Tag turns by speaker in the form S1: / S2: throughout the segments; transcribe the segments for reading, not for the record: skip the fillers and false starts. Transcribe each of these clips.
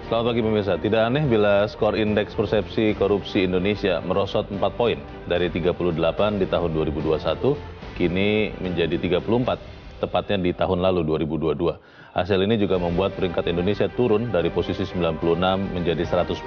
S1: Selamat pagi pemirsa. Tidak aneh bila skor indeks persepsi korupsi Indonesia merosot 4 poin dari 38 di tahun 2021, kini menjadi 34, tepatnya di tahun lalu 2022. Hasil ini juga membuat peringkat Indonesia turun dari posisi 96 menjadi 110.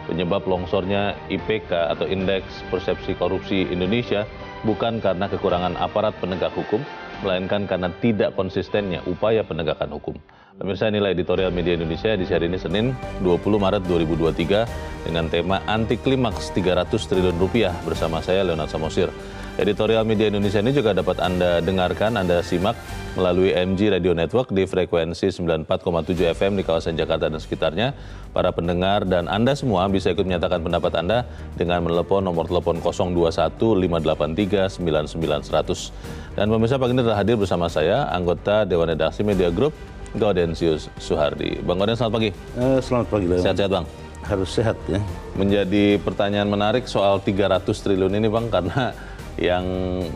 S1: Penyebab longsornya IPK atau Indeks Persepsi Korupsi Indonesia bukan karena kekurangan aparat penegak hukum, melainkan karena tidak konsistennya upaya penegakan hukum. Pemirsa, inilah editorial Media Indonesia di hari ini Senin 20 Maret 2023 dengan tema Anti Klimaks 300 triliun rupiah bersama saya Leonard Samosir. Editorial Media Indonesia ini juga dapat Anda dengarkan, Anda simak melalui MG Radio Network di frekuensi 94,7 FM di kawasan Jakarta dan sekitarnya. Para pendengar dan Anda semua bisa ikut menyatakan pendapat Anda dengan menelepon nomor telepon 021 583 99 100. Dan pemirsa, pagi ini telah hadir bersama saya anggota Dewan Redaksi Media Group Gaudensius Suhardi. Bang Gauden, selamat pagi.
S2: Selamat pagi, Leon.
S1: Sehat-sehat, Bang?
S2: Harus sehat, ya.
S1: Menjadi pertanyaan menarik soal 300 triliun ini, Bang, karena yang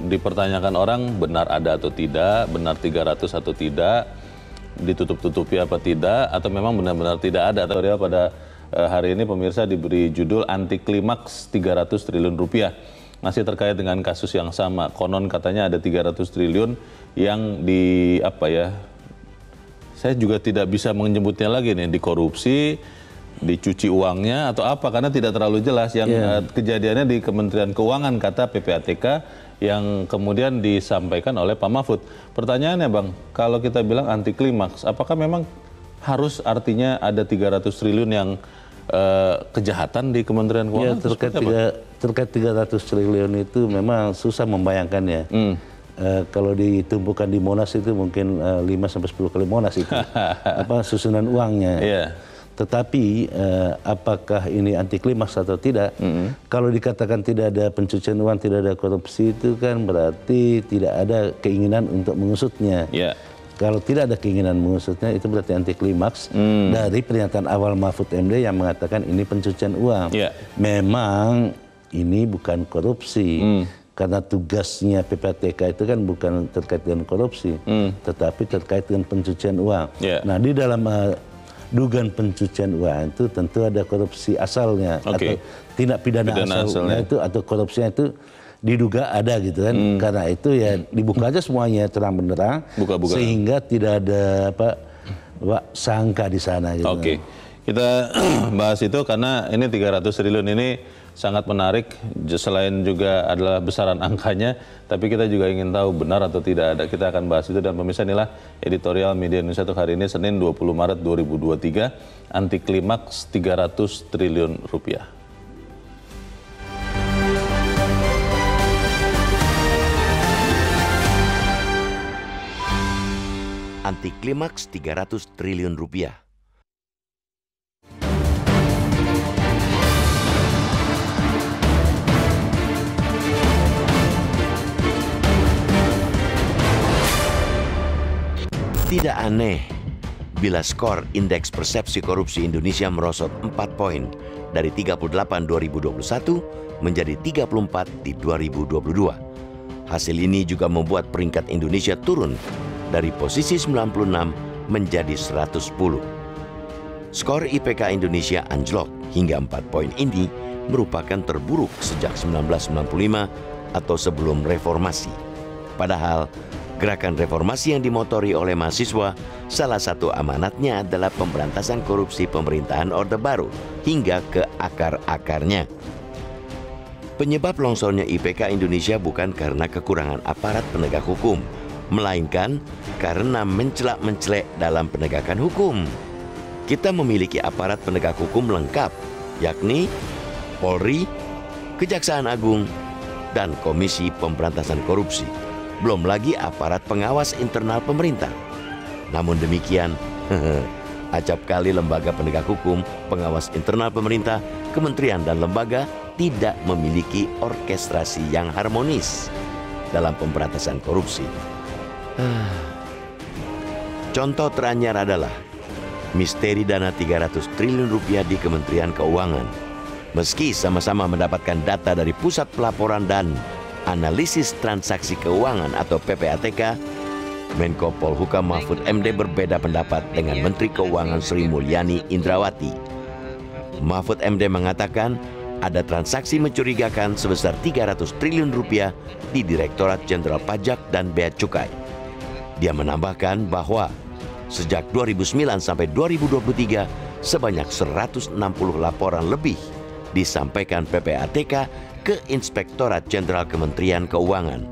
S1: dipertanyakan orang benar ada atau tidak, benar 300 atau tidak, ditutup-tutupi apa tidak, atau memang benar-benar tidak ada. Editorial pada hari ini pemirsa diberi judul Anti Klimaks 300 triliun rupiah. Masih terkait dengan kasus yang sama. Konon katanya ada 300 triliun yang saya juga tidak bisa menyebutnya lagi nih, dikorupsi, dicuci uangnya atau apa, karena tidak terlalu jelas. Yang kejadiannya di Kementerian Keuangan kata PPATK yang kemudian disampaikan oleh Pak Mahfud. Pertanyaannya, Bang, kalau kita bilang anti klimaks, apakah memang harus artinya ada 300 triliun yang kejahatan di Kementerian Keuangan?
S2: Ya, terkait 300 triliun itu memang susah membayangkannya. Kalau ditumpukan di Monas itu mungkin 5-10 kali Monas itu susunan uangnya. Tetapi apakah ini anti klimaks atau tidak? Kalau dikatakan tidak ada pencucian uang, tidak ada korupsi, itu kan berarti tidak ada keinginan untuk mengusutnya. Kalau tidak ada keinginan mengusutnya, itu berarti anti klimaks dari pernyataan awal Mahfud MD yang mengatakan ini pencucian uang. Memang ini bukan korupsi. Karena tugasnya PPATK itu kan bukan terkait dengan korupsi, tetapi terkait dengan pencucian uang. Nah, di dalam dugaan pencucian uang itu tentu ada korupsi asalnya atau tindak pidana asalnya itu atau korupsinya itu diduga ada gitu kan. Karena itu ya dibuka aja semuanya terang benderang, sehingga tidak ada sangka di sana. Gitu.
S1: Kita bahas itu karena ini 300 triliun ini sangat menarik, selain juga adalah besaran angkanya, tapi kita juga ingin tahu benar atau tidak ada. Kita akan bahas itu, dan pemirsa, inilah editorial Media Indonesia untuk hari ini Senin 20 Maret 2023, Anti Klimaks 300 triliun rupiah.
S3: Anti Klimaks 300 triliun rupiah. Tidak aneh bila skor Indeks Persepsi Korupsi Indonesia merosot 4 poin dari 38 2021 menjadi 34 di 2022. Hasil ini juga membuat peringkat Indonesia turun dari posisi 96 menjadi 110. Skor IPK Indonesia anjlok hingga 4 poin ini merupakan terburuk sejak 1995 atau sebelum reformasi. Padahal gerakan reformasi yang dimotori oleh mahasiswa, salah satu amanatnya adalah pemberantasan korupsi pemerintahan Orde Baru hingga ke akar-akarnya. Penyebab longsornya IPK Indonesia bukan karena kekurangan aparat penegak hukum, melainkan karena mencelak-mencelek dalam penegakan hukum. Kita memiliki aparat penegak hukum lengkap, yakni Polri, Kejaksaan Agung, dan Komisi Pemberantasan Korupsi. Belum lagi aparat pengawas internal pemerintah. Namun demikian, acap kali lembaga penegak hukum, pengawas internal pemerintah, kementerian dan lembaga tidak memiliki orkestrasi yang harmonis dalam pemberantasan korupsi. Contoh teranyar adalah misteri dana 300 triliun rupiah di Kementerian Keuangan. Meski sama-sama mendapatkan data dari Pusat Pelaporan dan Analisis Transaksi Keuangan atau PPATK, Menko Polhukam Mahfud MD berbeda pendapat dengan Menteri Keuangan Sri Mulyani Indrawati. Mahfud MD mengatakan ada transaksi mencurigakan sebesar 300 triliun rupiah di Direktorat Jenderal Pajak dan Bea Cukai. Dia menambahkan bahwa sejak 2009 sampai 2023 sebanyak 160 laporan lebih disampaikan PPATK ke Inspektorat Jenderal Kementerian Keuangan.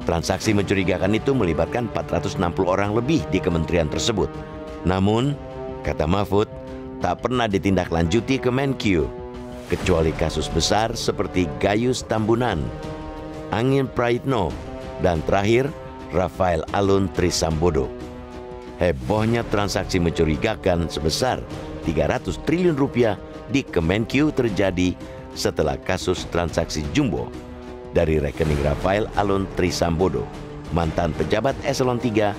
S3: Transaksi mencurigakan itu melibatkan 460 orang lebih di kementerian tersebut. Namun, kata Mahfud, tak pernah ditindaklanjuti ke Menkyu, kecuali kasus besar seperti Gayus Tambunan, Angin Praitno, dan terakhir Rafael Alun Trisambodo. Hebohnya transaksi mencurigakan sebesar 300 triliun rupiah di Kemenkyu terjadi setelah kasus transaksi jumbo dari rekening Rafael Alun Trisambodo, mantan pejabat eselon 3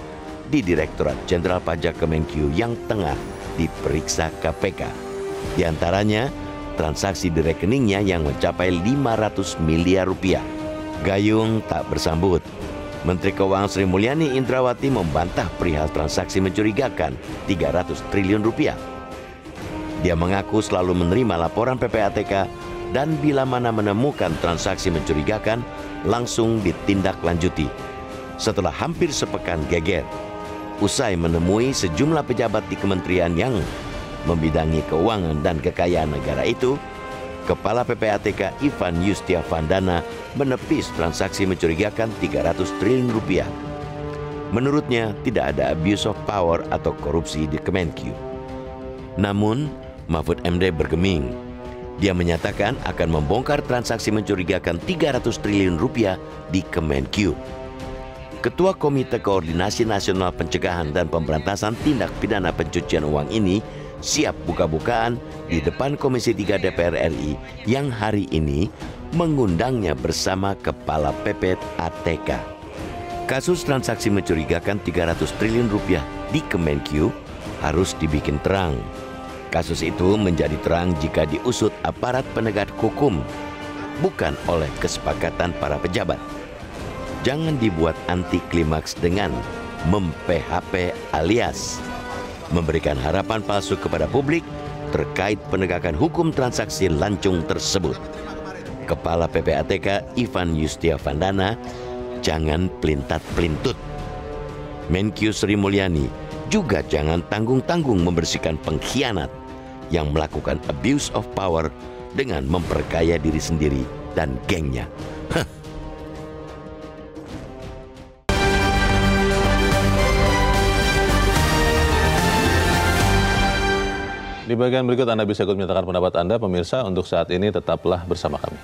S3: di Direktorat Jenderal Pajak Kemenkyu yang tengah diperiksa KPK. Di antaranya, transaksi di rekeningnya yang mencapai 500 miliar rupiah. Gayung tak bersambut. Menteri Keuangan Sri Mulyani Indrawati membantah perihal transaksi mencurigakan 300 triliun rupiah. Dia mengaku selalu menerima laporan PPATK dan bila mana menemukan transaksi mencurigakan, langsung ditindaklanjuti. Setelah hampir sepekan geger, usai menemui sejumlah pejabat di kementerian yang membidangi keuangan dan kekayaan negara itu, Kepala PPATK Ivan Yustiavandana menepis transaksi mencurigakan 300 triliun rupiah. Menurutnya, tidak ada abuse of power atau korupsi di Kemenkyu. Namun, Mahfud MD bergeming. Dia menyatakan akan membongkar transaksi mencurigakan 300 triliun rupiah di Kemenkyu. Ketua Komite Koordinasi Nasional Pencegahan dan Pemberantasan Tindak Pidana Pencucian Uang ini siap buka-bukaan di depan Komisi 3 DPR RI yang hari ini mengundangnya bersama Kepala PPATK. Kasus transaksi mencurigakan 300 triliun rupiah di Kemenkyu harus dibikin terang. Kasus itu menjadi terang jika diusut aparat penegak hukum, bukan oleh kesepakatan para pejabat. Jangan dibuat anti klimaks dengan mem-PHP alias memberikan harapan palsu kepada publik terkait penegakan hukum transaksi lancung tersebut. Kepala PPATK Ivan Yustiavandana jangan pelintat-pelintut. Menkyu Sri Mulyani juga jangan tanggung-tanggung membersihkan pengkhianat yang melakukan abuse of power dengan memperkaya diri sendiri dan gengnya.
S1: Di bagian berikut Anda bisa ikut menyatakan pendapat Anda, pemirsa. Untuk saat ini tetaplah bersama kami.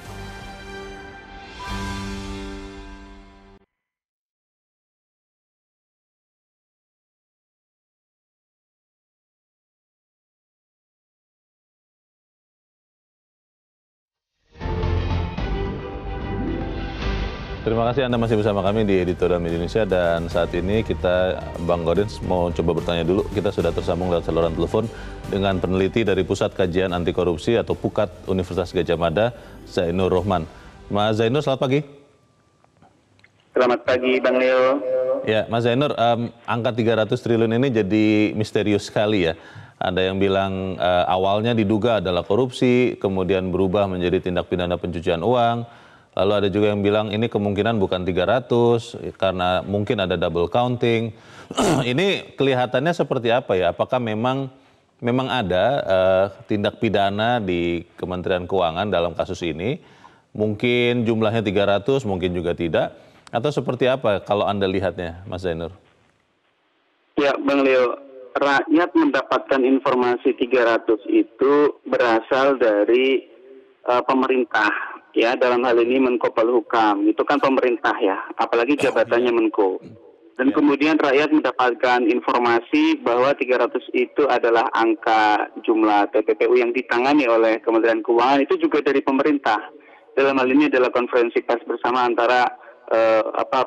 S1: Terima kasih Anda masih bersama kami di Editorial Media Indonesia, dan saat ini kita, Bang Godin, mau coba bertanya dulu. Kita sudah tersambung lewat saluran telepon dengan peneliti dari Pusat Kajian Anti Korupsi atau PUKAT Universitas Gadjah Mada, Zainur Rohman. Mas Zainur, selamat pagi.
S4: Selamat pagi, Bang Leo.
S1: Ya, Mas Zainur, angka 300 triliun ini jadi misterius sekali ya. Ada yang bilang awalnya diduga adalah korupsi, kemudian berubah menjadi tindak pidana pencucian uang. Lalu ada juga yang bilang ini kemungkinan bukan 300 karena mungkin ada double counting. Ini kelihatannya seperti apa ya? Apakah memang ada tindak pidana di Kementerian Keuangan dalam kasus ini? Mungkin jumlahnya 300, mungkin juga tidak. Atau seperti apa kalau Anda lihatnya, Mas Zainur?
S4: Ya, Bang Leo, rakyat mendapatkan informasi 300 itu berasal dari pemerintah. Ya, dalam hal ini Menko Polhukam, itu kan pemerintah ya, apalagi jabatannya Menko. Dan kemudian rakyat mendapatkan informasi bahwa 300 itu adalah angka jumlah TPPU yang ditangani oleh Kementerian Keuangan, itu juga dari pemerintah. Dalam hal ini adalah konferensi pers bersama antara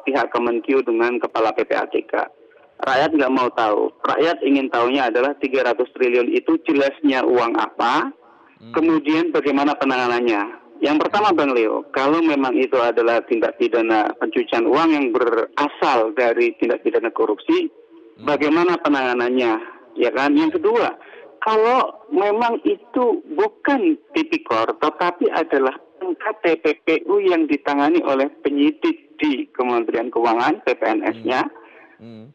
S4: pihak Kemenkyu dengan Kepala PPATK. Rakyat nggak mau tahu, rakyat ingin tahunya adalah 300 triliun itu jelasnya uang apa, kemudian bagaimana penanganannya. Yang pertama Bang Leo, kalau memang itu adalah tindak pidana pencucian uang yang berasal dari tindak pidana korupsi, bagaimana penanganannya, ya kan? Yang kedua, kalau memang itu bukan tipikor, tetapi adalah angka TPPU yang ditangani oleh penyidik di Kementerian Keuangan, PPNS-nya,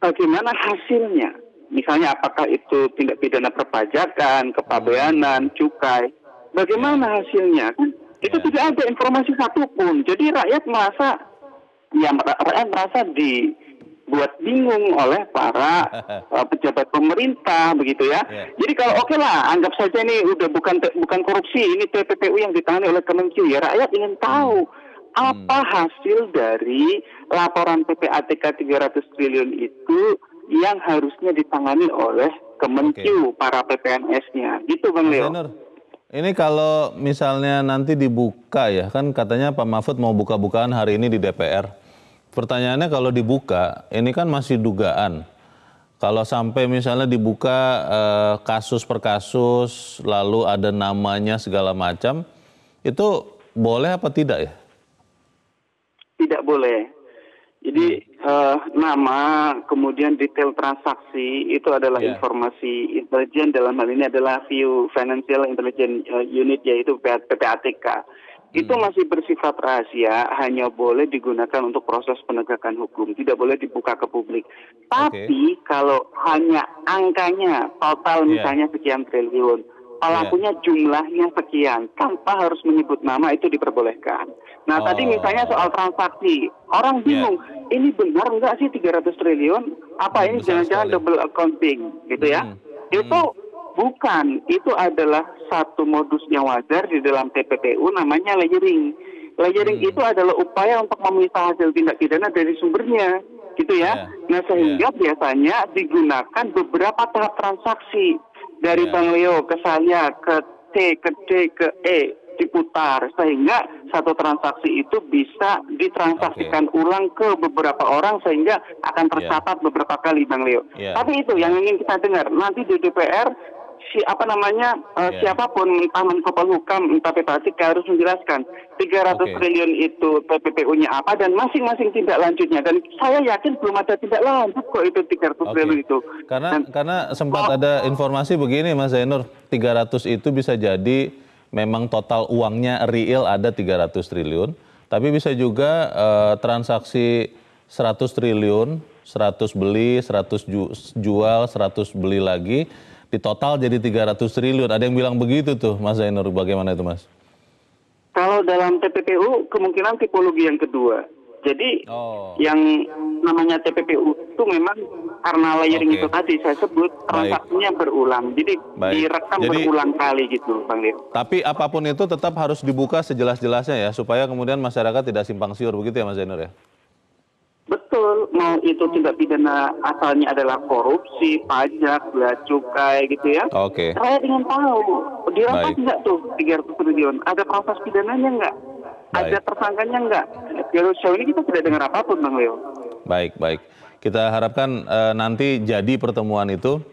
S4: bagaimana hasilnya? Misalnya apakah itu tindak pidana perpajakan, kepabeanan, cukai, bagaimana hasilnya? Itu tidak ada informasi satupun. Jadi rakyat merasa, rakyat merasa dibuat bingung oleh para pejabat pemerintah, begitu ya. Jadi kalau oke lah, anggap saja ini udah bukan korupsi, ini TPPU yang ditangani oleh Kemenq. Ya rakyat ingin tahu apa hasil dari laporan PPATK 300 triliun itu yang harusnya ditangani oleh Kemenq, para PPNS-nya. Gitu Bang Leo.
S1: Ini kalau misalnya nanti dibuka ya, kan katanya Pak Mahfud mau buka-bukaan hari ini di DPR. Pertanyaannya kalau dibuka, ini kan masih dugaan. Kalau sampai misalnya dibuka kasus per kasus, lalu ada namanya segala macam, itu boleh apa tidak ya?
S4: Tidak boleh. Jadi nama, kemudian detail transaksi itu adalah informasi intelijen, dalam hal ini adalah View Financial Intelligence Unit, yaitu PPATK. Itu masih bersifat rahasia, hanya boleh digunakan untuk proses penegakan hukum, tidak boleh dibuka ke publik. Tapi kalau hanya angkanya, total misalnya sekian triliun, pelakunya jumlahnya sekian, tanpa harus menyebut nama, itu diperbolehkan. Nah tadi misalnya soal transaksi, orang bingung, ini benar enggak sih 300 triliun? Apa ini jangan-jangan double accounting gitu ya? Itu bukan, itu adalah satu modus yang wajar di dalam TPPU, namanya layering. Layering itu adalah upaya untuk memisah hasil tindak pidana dari sumbernya, gitu ya. Nah sehingga biasanya digunakan beberapa tahap transaksi. Dari Bang Leo ke saya, ke C, ke D, ke E, diputar. Sehingga satu transaksi itu bisa ditransaksikan ulang ke beberapa orang, sehingga akan tercatat beberapa kali Bang Leo. Tapi itu yang ingin kita dengar. Nanti di DPR, siapapun, entah Menko Polhukam, entah PPATK harus menjelaskan 300 triliun itu TPPU-nya apa dan masing-masing tindak lanjutnya. Dan saya yakin belum ada tindak lanjut kok itu 300 triliun itu.
S1: Karena sempat ada informasi begini Mas Zainur, 300 itu bisa jadi memang total uangnya real ada 300 triliun, tapi bisa juga transaksi 100 triliun, 100 beli, 100 jual, 100 beli lagi, di total jadi 300 triliun. Ada yang bilang begitu tuh Mas Zainur, bagaimana itu Mas?
S4: Kalau dalam TPPU kemungkinan tipologi yang kedua. Jadi yang namanya TPPU itu memang karena layering itu tadi saya sebut transaksinya berulang. Jadi direkam berulang kali gitu Bang Leo.
S1: Tapi apapun itu tetap harus dibuka sejelas-jelasnya ya, supaya kemudian masyarakat tidak simpang siur, begitu ya Mas Zainur ya?
S4: Betul, mau itu tindak pidana asalnya adalah korupsi, pajak, bea cukai gitu ya. Saya ingin tahu, dirampas nggak tuh 300 triliun? Ada proses pidananya nggak? Ada tersangkanya nggak? Sejauh ini kita tidak dengar apapun Bang Leo.
S1: Baik. Kita harapkan nanti jadi pertemuan itu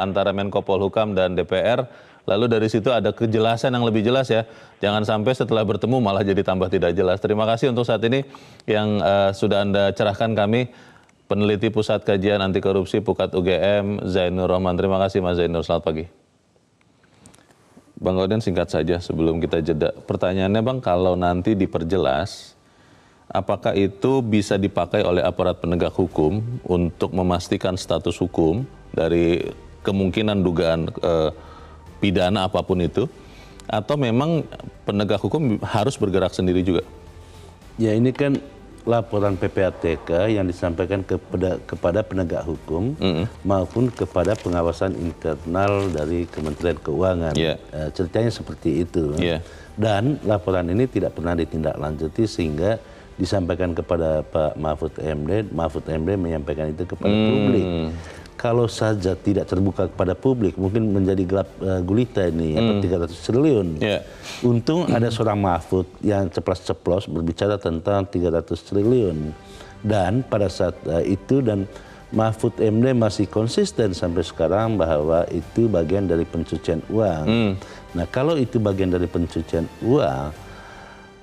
S1: antara Menko Polhukam dan DPR. Lalu dari situ ada kejelasan yang lebih jelas ya. Jangan sampai setelah bertemu malah jadi tambah tidak jelas. Terima kasih untuk saat ini yang sudah Anda cerahkan kami. Peneliti Pusat Kajian Anti Korupsi Pukat UGM, Zainur Rahman. Terima kasih Mas Zainur, selamat pagi. Bang Oden, singkat saja sebelum kita jeda. Pertanyaannya Bang, kalau nanti diperjelas, apakah itu bisa dipakai oleh aparat penegak hukum untuk memastikan status hukum dari kemungkinan dugaan pidana apapun itu, atau memang penegak hukum harus bergerak sendiri juga?
S2: Ya ini kan laporan PPATK yang disampaikan kepada penegak hukum maupun kepada pengawasan internal dari Kementerian Keuangan. Ceritanya seperti itu. Dan laporan ini tidak pernah ditindaklanjuti sehingga disampaikan kepada Pak Mahfud MD, Mahfud MD menyampaikan itu kepada publik. Kalau saja tidak terbuka kepada publik, mungkin menjadi gelap gulita ini, 300 triliun. Untung ada seorang Mahfud yang ceplos-ceplos berbicara tentang 300 triliun. Dan pada saat itu, dan Mahfud MD masih konsisten sampai sekarang bahwa itu bagian dari pencucian uang. Nah kalau itu bagian dari pencucian uang,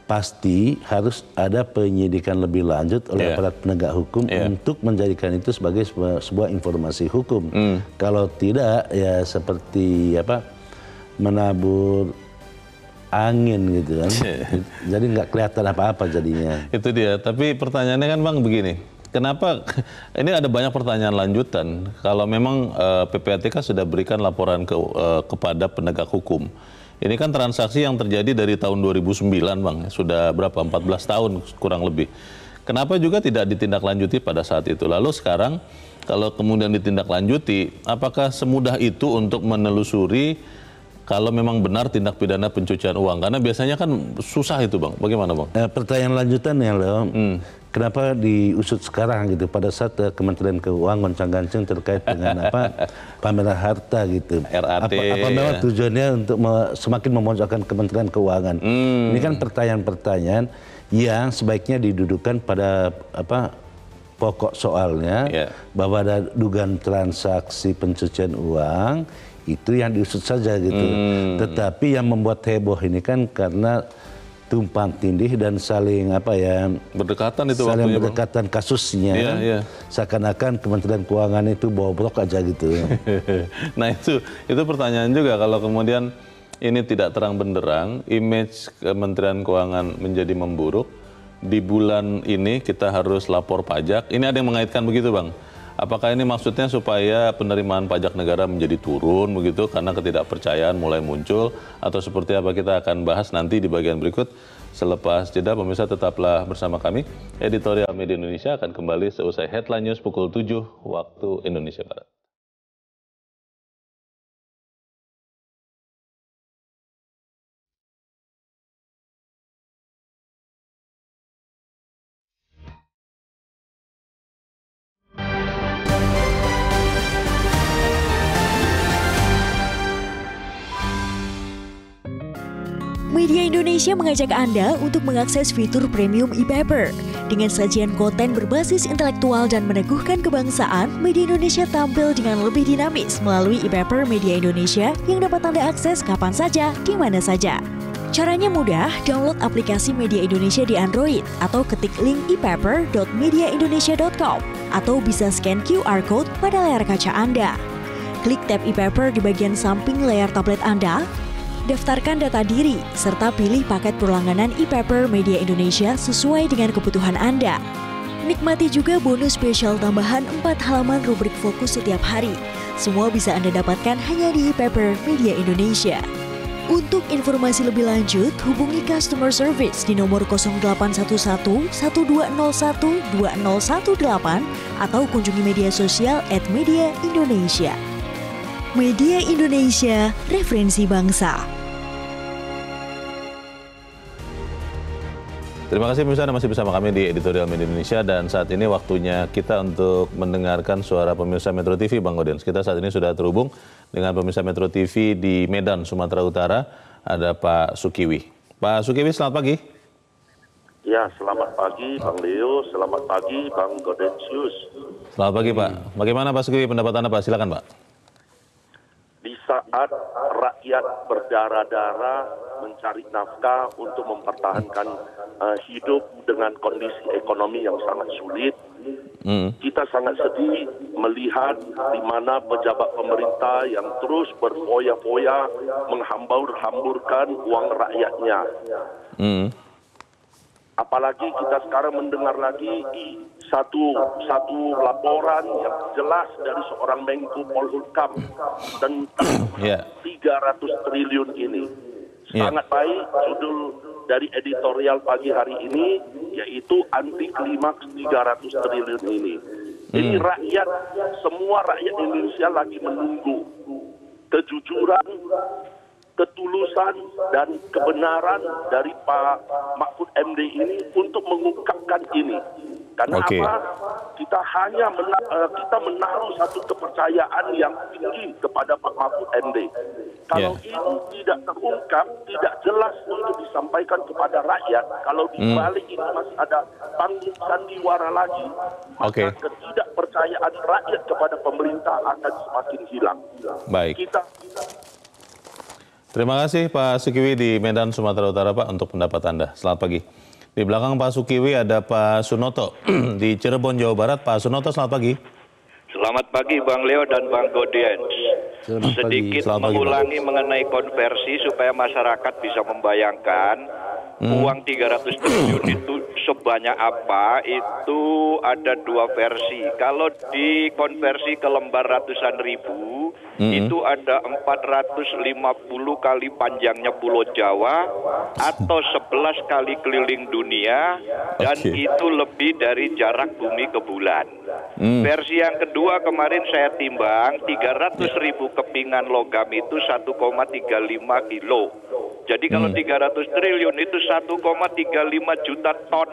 S2: pasti harus ada penyidikan lebih lanjut oleh aparat penegak hukum untuk menjadikan itu sebagai sebuah informasi hukum. Kalau tidak ya seperti menabur angin gitu kan. Jadi nggak kelihatan apa-apa jadinya.
S1: Itu dia. Tapi pertanyaannya kan Bang begini. Kenapa ini ada banyak pertanyaan lanjutan? Kalau memang PPATK sudah berikan laporan kepada penegak hukum. Ini kan transaksi yang terjadi dari tahun 2009 Bang, sudah berapa? 14 tahun kurang lebih. Kenapa juga tidak ditindaklanjuti pada saat itu? Lalu sekarang kalau kemudian ditindaklanjuti, apakah semudah itu untuk menelusuri kalau memang benar tindak pidana pencucian uang? Karena biasanya kan susah itu Bang, bagaimana Bang?
S2: Pertanyaan lanjutannya Leo, kenapa diusut sekarang gitu pada saat Kementerian Keuangan goncang-gancing terkait dengan pameran harta gitu.
S1: RAT.
S2: Apa memang tujuannya untuk semakin memojokkan Kementerian Keuangan? Ini kan pertanyaan-pertanyaan yang sebaiknya didudukan pada pokok soalnya bahwa ada dugaan transaksi pencucian uang itu yang diusut saja gitu. Tetapi yang membuat heboh ini kan karena tumpang tindih dan saling
S1: berdekatan itu
S2: saling
S1: waktunya,
S2: berdekatan Bang. Kasusnya. Seakan-akan Kementerian Keuangan itu bobrok aja gitu.
S1: Nah itu pertanyaan juga, kalau kemudian ini tidak terang benderang, image Kementerian Keuangan menjadi memburuk, di bulan ini kita harus lapor pajak. Ini ada yang mengaitkan begitu Bang. Apakah ini maksudnya supaya penerimaan pajak negara menjadi turun begitu karena ketidakpercayaan mulai muncul, atau seperti apa? Kita akan bahas nanti di bagian berikut. Selepas jeda, pemirsa tetaplah bersama kami. Editorial Media Indonesia akan kembali seusai Headline News pukul 7 waktu Indonesia Barat.
S5: Media Indonesia mengajak Anda untuk mengakses fitur premium e-paper. Dengan sajian konten berbasis intelektual dan meneguhkan kebangsaan, Media Indonesia tampil dengan lebih dinamis melalui e-paper Media Indonesia yang dapat Anda akses kapan saja, di mana saja. Caranya mudah, download aplikasi Media Indonesia di Android atau ketik link e-paper.mediaindonesia.com atau bisa scan QR Code pada layar kaca Anda. Klik tab e-paper di bagian samping layar tablet Anda, daftarkan data diri, serta pilih paket berlangganan e-paper Media Indonesia sesuai dengan kebutuhan Anda. Nikmati juga bonus spesial tambahan 4 halaman rubrik fokus setiap hari. Semua bisa Anda dapatkan hanya di e-paper Media Indonesia. Untuk informasi lebih lanjut, hubungi customer service di nomor 0811 1201 2018 atau kunjungi media sosial @Media Indonesia. Media Indonesia, referensi bangsa.
S1: Terima kasih pemirsa, Anda masih bersama kami di Editorial Media Indonesia, dan saat ini waktunya kita untuk mendengarkan suara pemirsa Metro TV, Bang Godens. Kita saat ini sudah terhubung dengan pemirsa Metro TV di Medan, Sumatera Utara. Ada Pak Sukiwi. Pak Sukiwi, selamat pagi.
S6: Ya, selamat pagi Bang Leo, selamat pagi Bang Godensius.
S1: Selamat pagi Pak. Bagaimana Pak Sukiwi pendapat Anda Pak? Silakan Pak.
S6: Di saat rakyat berdarah-darah mencari nafkah untuk mempertahankan hidup dengan kondisi ekonomi yang sangat sulit, kita sangat sedih melihat di mana pejabat pemerintah yang terus berfoya-foya menghambur-hamburkan uang rakyatnya. Apalagi kita sekarang mendengar lagi satu laporan yang jelas dari seorang Menko Polhukam tentang 300 triliun ini. Sangat baik judul dari editorial pagi hari ini, yaitu anti klimaks 300 triliun ini. Jadi rakyat, semua rakyat Indonesia lagi menunggu kejujuran, ketulusan dan kebenaran dari Pak Mahfud MD ini untuk mengungkapkan ini. Karena apa? Kita hanya kita menaruh satu kepercayaan yang tinggi kepada Pak Mahfud MD. Kalau ini tidak terungkap, tidak jelas untuk disampaikan kepada rakyat, kalau di balik ini masih ada panggung sandiwara lagi, maka ketidakpercayaan rakyat kepada pemerintah akan semakin hilang.
S1: Baik. Terima kasih Pak Sukiwi di Medan, Sumatera Utara, Pak, untuk pendapat Anda. Selamat pagi. Di belakang Pak Sukiwi ada Pak Sunoto di Cirebon, Jawa Barat. Pak Sunoto, selamat pagi.
S7: Selamat pagi Bang Leo dan Bang Godian. Sedikit mengulangi mengenai konversi supaya masyarakat bisa membayangkan uang 300 triliun itu sebanyak apa. Itu ada dua versi. Kalau dikonversi ke lembar ratusan ribu, itu ada 450 kali panjangnya Pulau Jawa atau 11 kali keliling dunia, dan itu lebih dari jarak bumi ke bulan. Versi yang kedua kemarin saya timbang 300.000 kepingan logam itu 1,35 kilo. Jadi kalau 300 triliun itu 1,35 juta ton.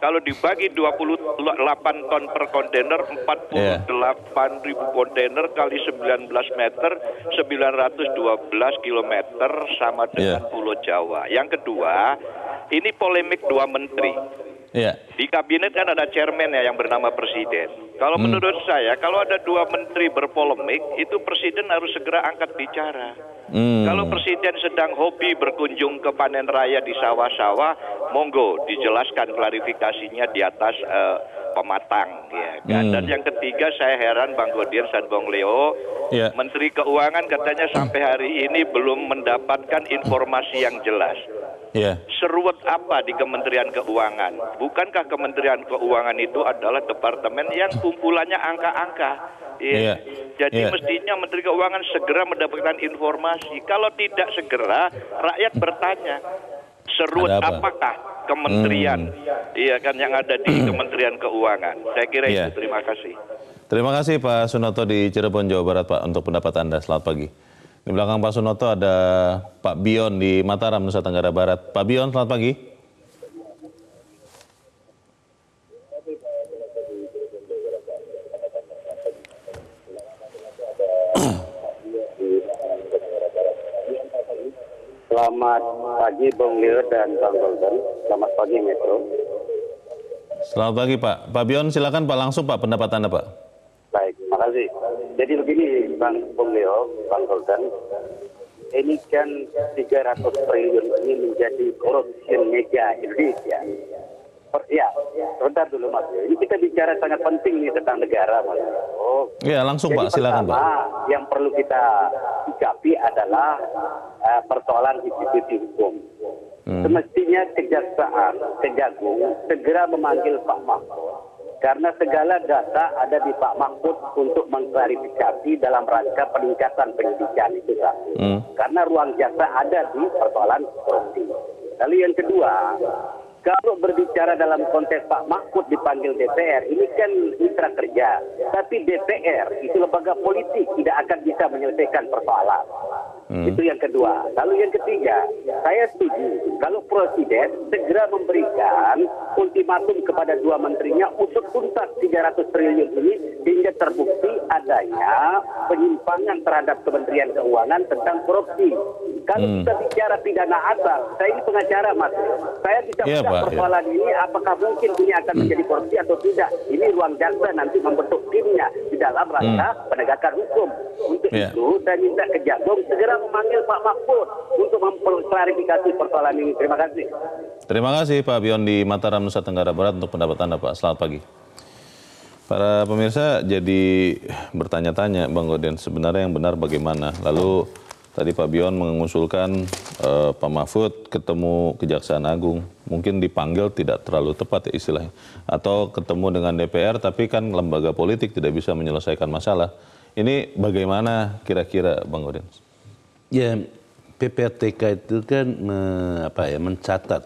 S7: Kalau dibagi 28 ton per kontainer, 48.000 kontainer kali 19 meter, 912 kilometer sama dengan Pulau Jawa. Yang kedua, ini polemik dua menteri. Di kabinet kan ada chairman ya yang bernama presiden. Kalau menurut saya, kalau ada dua menteri berpolemik, itu presiden harus segera angkat bicara. Kalau presiden sedang hobi berkunjung ke panen raya di sawah-sawah, monggo dijelaskan klarifikasinya di atas pematang. Ya. Dan yang ketiga, saya heran Bang Godian dan Bang Leo, Menteri Keuangan katanya sampai hari ini belum mendapatkan informasi yang jelas. Seruat apa di Kementerian Keuangan? Bukankah Kementerian Keuangan itu adalah departemen yang kumpulannya angka-angka? Jadi mestinya Menteri Keuangan segera mendapatkan informasi. Kalau tidak segera, rakyat bertanya, seruat apakah kementerian yang ada di Kementerian Keuangan? Saya kira itu. Terima kasih.
S1: Terima kasih Pak Sunoto di Cirebon, Jawa Barat, Pak, untuk pendapat Anda. Selamat pagi. Di belakang Pak Sunoto ada Pak Bion di Mataram, Nusa Tenggara Barat. Pak Bion, selamat pagi.
S8: Selamat pagi Bang Leo dan Bang Golden. Selamat pagi Metro.
S1: Selamat pagi Pak. Pak Bion, silakan Pak, langsung Pak pendapat Anda Pak.
S8: Baik, terima kasih. Jadi begini Bang Leo, Bang Golden, ini kan 300 triliun ini menjadi korupsi mega Indonesia. Sebentar dulu Mas. Ini kita bicara sangat penting nih tentang negara Mas.
S1: Langsung Pak, silakan Pak.
S8: Yang perlu kita sikapi adalah persoalan institusi hukum. Semestinya Kejagung segera memanggil Pak Mahfud, karena segala data ada di Pak Mahfud untuk mengklarifikasi dalam rangka peningkatan penyidikan itu satu. Karena ruang jasa ada di persoalan korupsi. Lalu yang kedua, kalau berbicara dalam konteks Pak Mahfud dipanggil DPR, ini kan mitra kerja. Tapi DPR itu lembaga politik, tidak akan bisa menyelesaikan persoalan. Itu yang kedua. Lalu yang ketiga, saya setuju kalau Presiden segera memberikan ultimatum kepada dua menterinya untuk tuntas 300 triliun ini hingga terbukti adanya penyimpangan terhadap Kementerian Keuangan tentang korupsi. Kalau kita bicara pidana asal, saya ini pengacara Mas. Saya bisa persoalan ini apakah mungkin ini akan menjadi korupsi atau tidak. Ini ruang jaksa nanti membentuk timnya di dalam rangka penegakan hukum. Untuk itu saya minta Kejagung segera memanggil Pak Mahfud untuk mengklarifikasi persoalan ini. Terima kasih.
S1: Terima kasih Pak Bion di Mataram, Nusa Tenggara Barat untuk pendapat Anda Pak. Selamat pagi. Para pemirsa jadi bertanya-tanya Bang Godian, sebenarnya yang benar bagaimana? Lalu tadi Pak Bion mengusulkan Pak Mahfud ketemu Kejaksaan Agung. Mungkin dipanggil tidak terlalu tepat ya istilahnya. Atau ketemu dengan DPR, tapi kan lembaga politik tidak bisa menyelesaikan masalah. Ini bagaimana kira-kira Bang Godian?
S2: Ya, PPRTK itu kan mencatat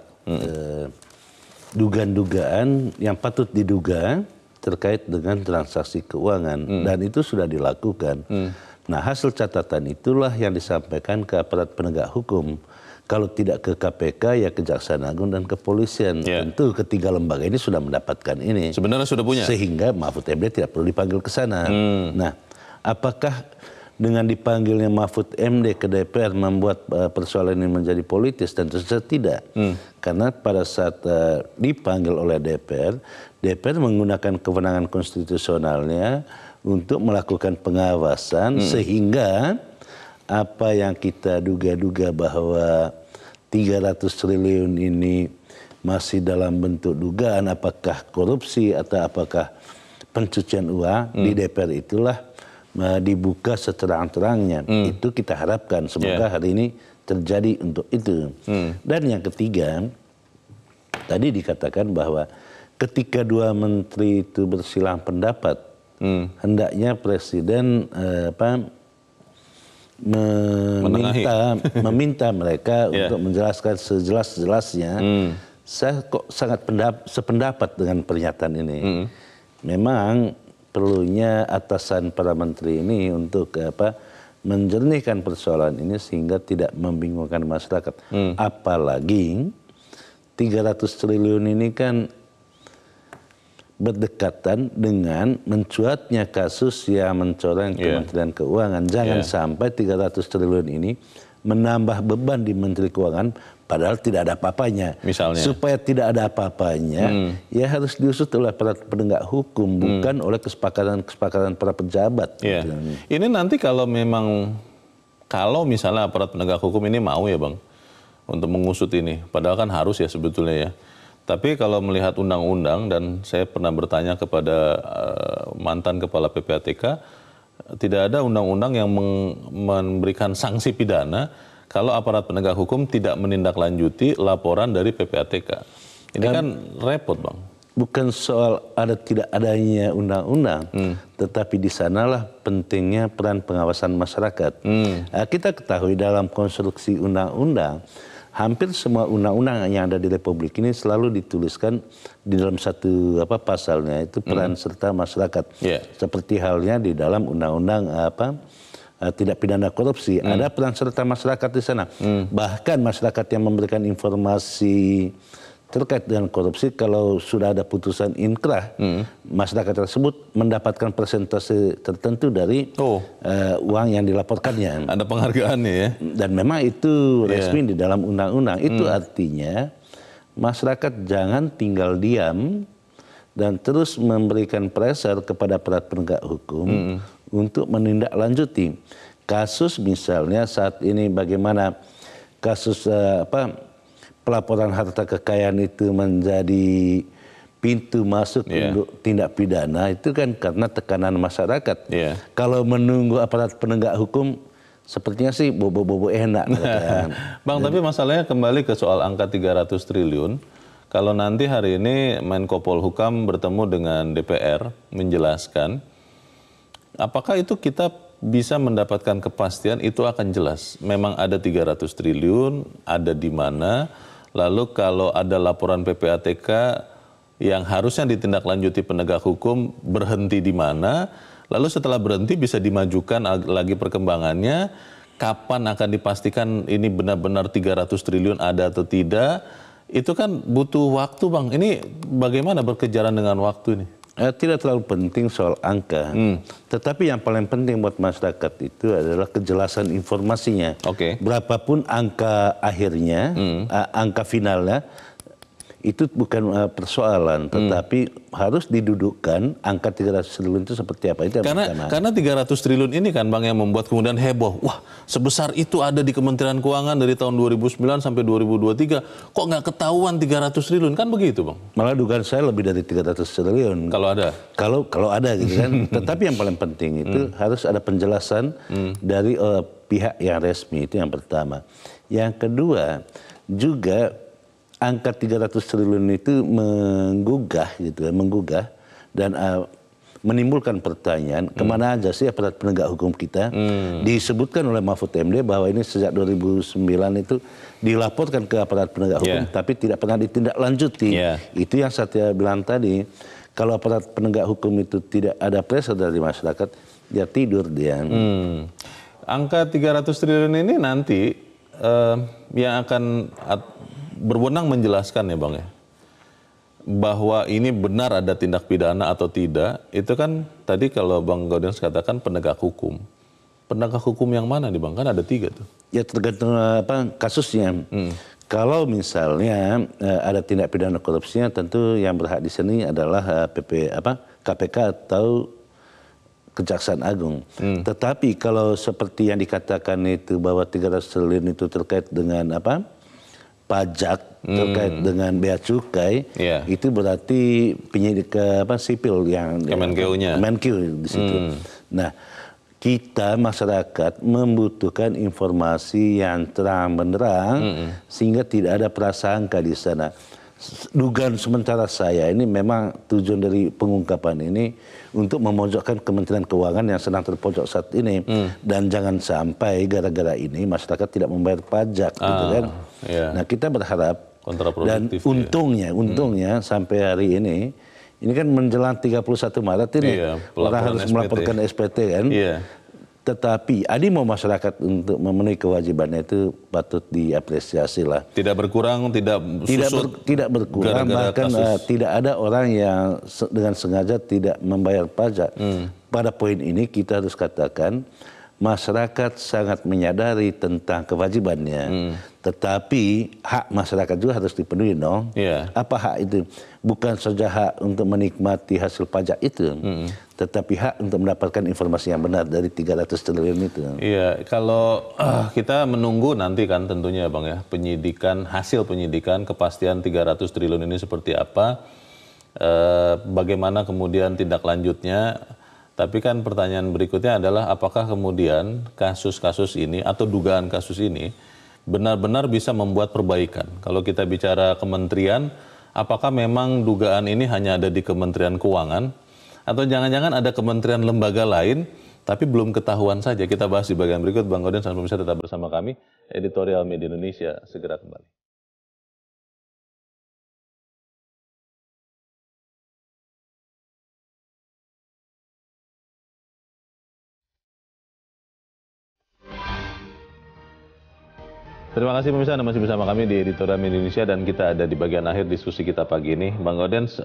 S2: dugaan-dugaan yang patut diduga terkait dengan transaksi keuangan. Dan itu sudah dilakukan. Nah, hasil catatan itulah yang disampaikan ke aparat penegak hukum. Kalau tidak ke KPK, ya Kejaksaan Agung dan Kepolisian. Tentu ketiga lembaga ini sudah mendapatkan ini.
S1: Sebenarnya sudah punya.
S2: Sehingga Mahfud MD tidak perlu dipanggil ke sana. Nah, apakah dengan dipanggilnya Mahfud MD ke DPR membuat persoalan ini menjadi politis? Tentu saja tidak. Karena pada saat dipanggil oleh DPR menggunakan kewenangan konstitusionalnya untuk melakukan pengawasan sehingga apa yang kita duga-duga bahwa 300 triliun ini masih dalam bentuk dugaan apakah korupsi atau apakah pencucian uang di DPR itulah dibuka seterang-terangnya. Itu kita harapkan semoga hari ini terjadi untuk itu. Dan yang ketiga, tadi dikatakan bahwa ketika dua menteri itu bersilang pendapat, hendaknya Presiden meminta mereka untuk menjelaskan sejelas-jelasnya. Saya kok sangat sependapat dengan pernyataan ini. Memang perlunya atasan para menteri ini untuk menjernihkan persoalan ini sehingga tidak membingungkan masyarakat. Apalagi 300 triliun ini kan berdekatan dengan mencuatnya kasus yang mencoreng Kementerian Keuangan. Jangan sampai 300 triliun ini menambah beban di Menteri Keuangan padahal tidak ada apa-apanya.
S1: Misalnya.
S2: Supaya tidak ada apa-apanya, ya harus diusut oleh para penegak hukum, bukan oleh kesepakatan para pejabat.
S1: Gitu. Ini nanti kalau misalnya aparat penegak hukum ini mau ya Bang, untuk mengusut ini, padahal kan harus ya sebetulnya ya. Tapi kalau melihat undang-undang, dan saya pernah bertanya kepada mantan kepala PPATK, tidak ada undang-undang yang memberikan sanksi pidana kalau aparat penegak hukum tidak menindaklanjuti laporan dari PPATK. Ini kan repot Bang.
S2: Bukan soal ada tidak adanya undang-undang, tetapi di sanalah pentingnya peran pengawasan masyarakat. Kita ketahui dalam konstruksi undang-undang, hampir semua undang-undang yang ada di Republik ini selalu dituliskan di dalam satu pasalnya itu peran serta masyarakat. Seperti halnya di dalam undang-undang tidak pidana korupsi, ada peran serta masyarakat di sana. Bahkan masyarakat yang memberikan informasi terkait dengan korupsi, kalau sudah ada putusan inkrah, masyarakat tersebut mendapatkan persentase tertentu dari uang yang dilaporkannya.
S1: Ada penghargaannya ya.
S2: Dan memang itu resmi di dalam undang-undang. Itu artinya masyarakat jangan tinggal diam dan terus memberikan pressure kepada aparat penegak hukum untuk menindaklanjuti kasus. Misalnya saat ini bagaimana kasus pelaporan harta kekayaan itu menjadi pintu masuk untuk tindak pidana, itu kan karena tekanan masyarakat. Kalau menunggu aparat penegak hukum, sepertinya sih bobo-bobo enak. Kan.
S1: Bang, tapi masalahnya kembali ke soal angka 300 triliun. Kalau nanti hari ini Menko Polhukam bertemu dengan DPR menjelaskan, apakah itu kita bisa mendapatkan kepastian itu akan jelas. Memang ada 300 triliun, ada di mana. Lalu kalau ada laporan PPATK yang harusnya ditindaklanjuti penegak hukum berhenti di mana, lalu setelah berhenti bisa dimajukan lagi perkembangannya, kapan akan dipastikan ini benar-benar 300 triliun ada atau tidak, itu kan butuh waktu Bang. Ini bagaimana berkejaran dengan waktu ini?
S2: Tidak terlalu penting soal angka, tetapi yang paling penting buat masyarakat itu adalah kejelasan informasinya. Berapapun angka akhirnya, angka finalnya, itu bukan persoalan, tetapi harus didudukkan angka 300 triliun itu seperti apa. Itu
S1: karena 300 triliun ini kan Bang yang membuat kemudian heboh. Wah, sebesar itu ada di Kementerian Keuangan dari tahun 2009 sampai 2023. Kok nggak ketahuan 300 triliun? Kan begitu Bang?
S2: Malah dugaan saya lebih dari 300 triliun.
S1: Kalau ada?
S2: Kalau ada gitu kan. Tetapi yang paling penting itu harus ada penjelasan dari pihak yang resmi, itu yang pertama. Yang kedua, juga angka 300 triliun itu menggugah dan menimbulkan pertanyaan kemana aja sih aparat penegak hukum kita. Disebutkan oleh Mahfud MD bahwa ini sejak 2009 itu dilaporkan ke aparat penegak hukum tapi tidak pernah ditindaklanjuti. Itu yang saya bilang tadi, kalau aparat penegak hukum itu tidak ada pressure dari masyarakat, dia tidur dia.
S1: Angka 300 triliun ini nanti yang akan berwenang menjelaskan ya Bang ya, bahwa ini benar ada tindak pidana atau tidak, itu kan tadi kalau Bang Gaudenz katakan penegak hukum. Penegak hukum yang mana nih Bang? Kan ada 3 tuh. Ya
S2: tergantung kasusnya. Kalau misalnya ada tindak pidana korupsinya, tentu yang berhak di sini adalah KPK atau Kejaksaan Agung. Tetapi kalau seperti yang dikatakan itu bahwa 300 triliun itu terkait dengan pajak, terkait dengan bea cukai, itu berarti penyidik sipil yang Kemenkeu di situ. Nah, kita masyarakat membutuhkan informasi yang terang benderang sehingga tidak ada prasangka di sana. Dugaan sementara saya ini memang tujuan dari pengungkapan ini untuk memojokkan Kementerian Keuangan yang sedang terpojok saat ini, dan jangan sampai gara-gara ini masyarakat tidak membayar pajak, gitu kan. Nah, kita berharap dan untungnya sampai hari ini kan menjelang 31 Maret ini orang harus melaporkan SPT kan. Tetapi animo masyarakat untuk memenuhi kewajibannya itu patut diapresiasi lah.
S1: Tidak berkurang, tidak
S2: berkurang, bahkan tidak ada orang yang dengan sengaja tidak membayar pajak. Pada poin ini kita harus katakan masyarakat sangat menyadari tentang kewajibannya, tetapi hak masyarakat juga harus dipenuhi dong. Apa hak itu? Bukan saja hak untuk menikmati hasil pajak itu, tetapi hak untuk mendapatkan informasi yang benar dari 300 triliun itu.
S1: Iya, kalau kita menunggu nanti kan tentunya Bang ya, hasil penyidikan, kepastian 300 triliun ini seperti apa, bagaimana kemudian tindak lanjutnya. Tapi kan pertanyaan berikutnya adalah apakah kemudian kasus-kasus ini atau dugaan kasus ini benar-benar bisa membuat perbaikan. Kalau kita bicara kementerian, apakah memang dugaan ini hanya ada di Kementerian Keuangan atau jangan-jangan ada kementerian lembaga lain tapi belum ketahuan saja. Kita bahas di bagian berikut. Bang Gaudens dan pemirsa tetap bersama kami. Editorial Media Indonesia segera kembali. Terima kasih pemirsa, Anda masih bersama kami di Editorial Media Indonesia dan kita ada di bagian akhir diskusi kita pagi ini. Bang Gaudens,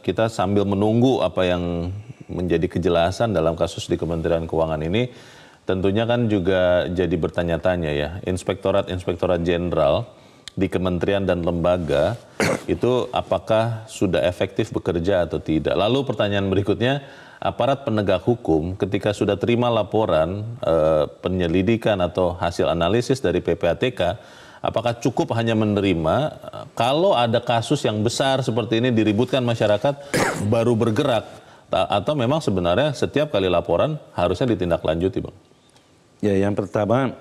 S1: kita sambil menunggu apa yang menjadi kejelasan dalam kasus di Kementerian Keuangan ini, tentunya kan juga jadi bertanya-tanya ya, Inspektorat Jenderal di kementerian dan lembaga itu apakah sudah efektif bekerja atau tidak. Lalu pertanyaan berikutnya, aparat penegak hukum ketika sudah terima laporan penyelidikan atau hasil analisis dari PPATK, apakah cukup hanya menerima? Kalau ada kasus yang besar seperti ini diributkan masyarakat baru bergerak, atau memang sebenarnya setiap kali laporan harusnya ditindaklanjuti, Bang?
S2: Ya, yang pertama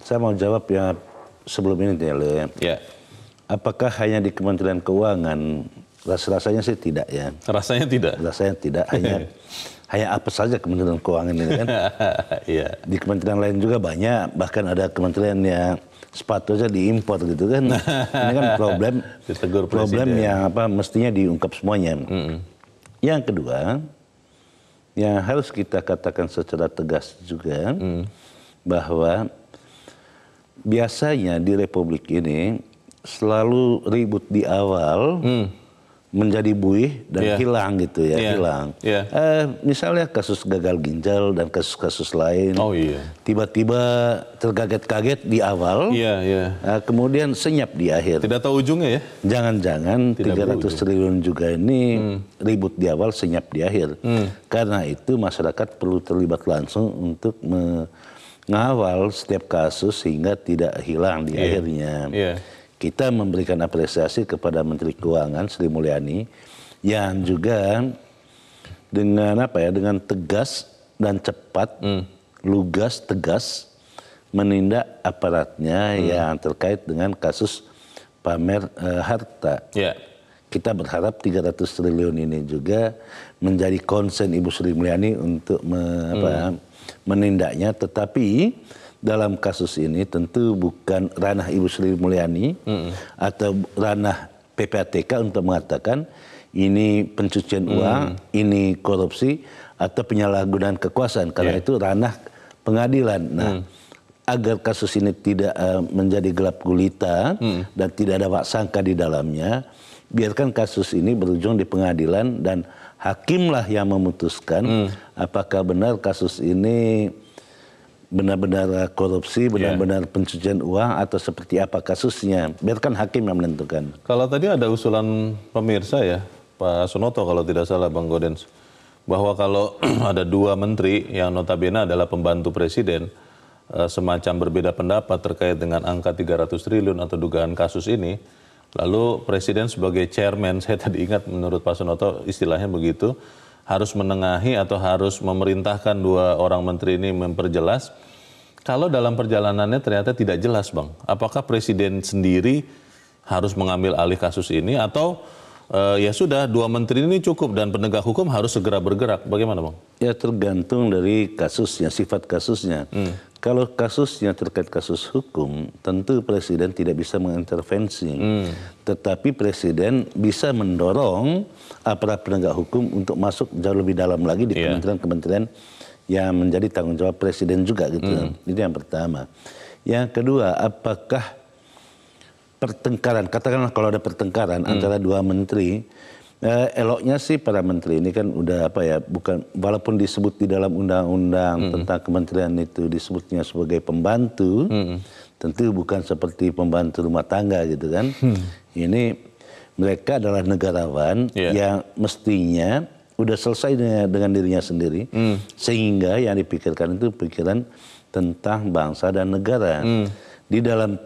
S2: saya mau jawab ya sebelum ini ya. Apakah hanya di Kementerian Keuangan? Rasanya sih tidak ya.
S1: Rasanya tidak?
S2: Rasanya tidak, hanya apa saja Kementerian Keuangan ini kan. Di kementerian lain juga banyak, bahkan ada kementerian yang sepatunya diimpor gitu kan. Ini kan problem yang mestinya diungkap semuanya. Yang kedua, yang harus kita katakan secara tegas juga, bahwa biasanya di Republik ini selalu ribut di awal, menjadi buih dan hilang gitu ya, hilang. Misalnya kasus gagal ginjal dan kasus-kasus lain, tiba-tiba terkaget-kaget di awal, kemudian senyap di akhir.
S1: Tidak tahu ujungnya ya?
S2: Jangan-jangan 300 triliun juga ini ribut di awal, senyap di akhir. Karena itu masyarakat perlu terlibat langsung untuk mengawal setiap kasus sehingga tidak hilang di akhirnya. Kita memberikan apresiasi kepada Menteri Keuangan Sri Mulyani yang juga dengan tegas dan cepat, lugas, tegas menindak aparatnya yang terkait dengan kasus pamer harta. Kita berharap 300 triliun ini juga menjadi konsen Ibu Sri Mulyani untuk menindaknya, tetapi dalam kasus ini tentu bukan ranah Ibu Sri Mulyani atau ranah PPATK untuk mengatakan ini pencucian uang, ini korupsi atau penyalahgunaan kekuasaan, karena itu ranah pengadilan. Nah, agar kasus ini tidak menjadi gelap gulita dan tidak ada sangka di dalamnya, biarkan kasus ini berujung di pengadilan dan hakimlah yang memutuskan apakah benar kasus ini benar-benar korupsi, benar-benar pencucian uang, atau seperti apa kasusnya. Biarkan hakim yang menentukan.
S1: Kalau tadi ada usulan pemirsa ya, Pak Sunoto kalau tidak salah, Bang Gaudens, bahwa kalau ada dua menteri yang notabene adalah pembantu presiden, semacam berbeda pendapat terkait dengan angka 300 triliun atau dugaan kasus ini, lalu presiden sebagai chairman, saya tadi ingat menurut Pak Sunoto istilahnya begitu, harus menengahi atau harus memerintahkan dua orang menteri ini memperjelas. Kalau dalam perjalanannya ternyata tidak jelas, Bang, apakah presiden sendiri harus mengambil alih kasus ini atau ya sudah dua menteri ini cukup dan penegak hukum harus segera bergerak? Bagaimana, Bang? Ya tergantung dari kasusnya, sifat kasusnya. Kalau kasusnya terkait kasus hukum, tentu presiden tidak bisa mengintervensi. Tetapi presiden bisa mendorong aparat penegak hukum untuk masuk jauh lebih dalam lagi di kementerian-kementerian yang menjadi tanggung jawab presiden juga gitu. Itu yang pertama. Yang kedua, apakah pertengkaran, katakanlah kalau ada pertengkaran antara dua menteri, eloknya sih para menteri ini kan udah bukan, walaupun disebut di dalam undang-undang tentang kementerian itu disebutnya sebagai pembantu, tentu bukan seperti pembantu rumah tangga gitu kan. Ini mereka adalah negarawan yang mestinya udah selesai dengan dirinya sendiri, sehingga yang dipikirkan itu pikiran tentang bangsa dan negara. Di dalam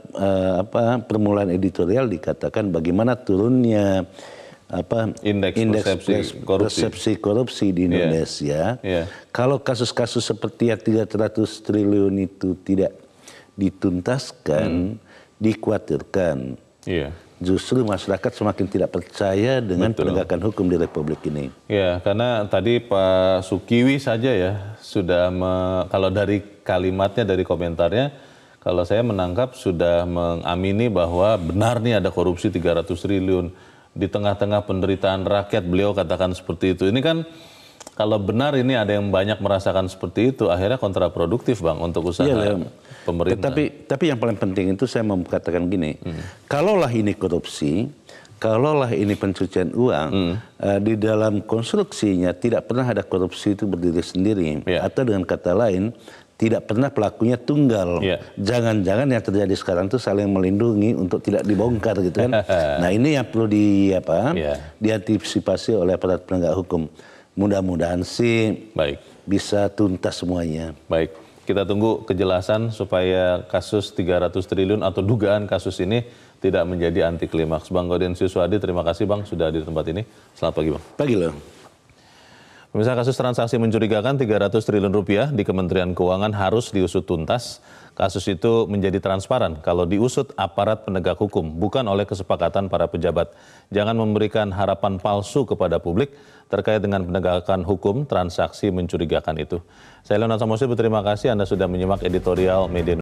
S1: permulaan editorial dikatakan bagaimana turunnya indeks persepsi korupsi di Indonesia. Kalau kasus-kasus seperti yang 300 triliun itu tidak dituntaskan, dikhawatirkan justru masyarakat semakin tidak percaya dengan penegakan hukum di Republik ini. Ya, karena tadi Pak Sukiwi saja ya sudah kalau dari kalimatnya, dari komentarnya, kalau saya menangkap sudah mengamini bahwa benar nih ada korupsi 300 triliun. Di tengah-tengah penderitaan rakyat, beliau katakan seperti itu. Ini kan kalau benar ini ada yang banyak merasakan seperti itu, akhirnya kontraproduktif, Bang, untuk usaha pemerintah. Tapi yang paling penting itu saya mau katakan gini, kalaulah ini korupsi, kalaulah ini pencucian uang, di dalam konstruksinya tidak pernah ada korupsi itu berdiri sendiri. Atau dengan kata lain, tidak pernah pelakunya tunggal. Jangan-jangan yang terjadi sekarang itu saling melindungi untuk tidak dibongkar gitu kan. Nah ini yang perlu diantisipasi oleh aparat penegak hukum. Mudah-mudahan sih bisa tuntas semuanya. Baik, kita tunggu kejelasan supaya kasus 300 triliun atau dugaan kasus ini tidak menjadi anti klimaks. Bang Gaudentius Suhadi, terima kasih Bang sudah di tempat ini. Selamat pagi Bang. Pagi loh. Pemirsa, kasus transaksi mencurigakan 300 triliun rupiah di Kementerian Keuangan harus diusut tuntas. Kasus itu menjadi transparan kalau diusut aparat penegak hukum, bukan oleh kesepakatan para pejabat. Jangan memberikan harapan palsu kepada publik terkait dengan penegakan hukum transaksi mencurigakan itu. Saya Leonard Samosir, berterima kasih Anda sudah menyimak editorial Media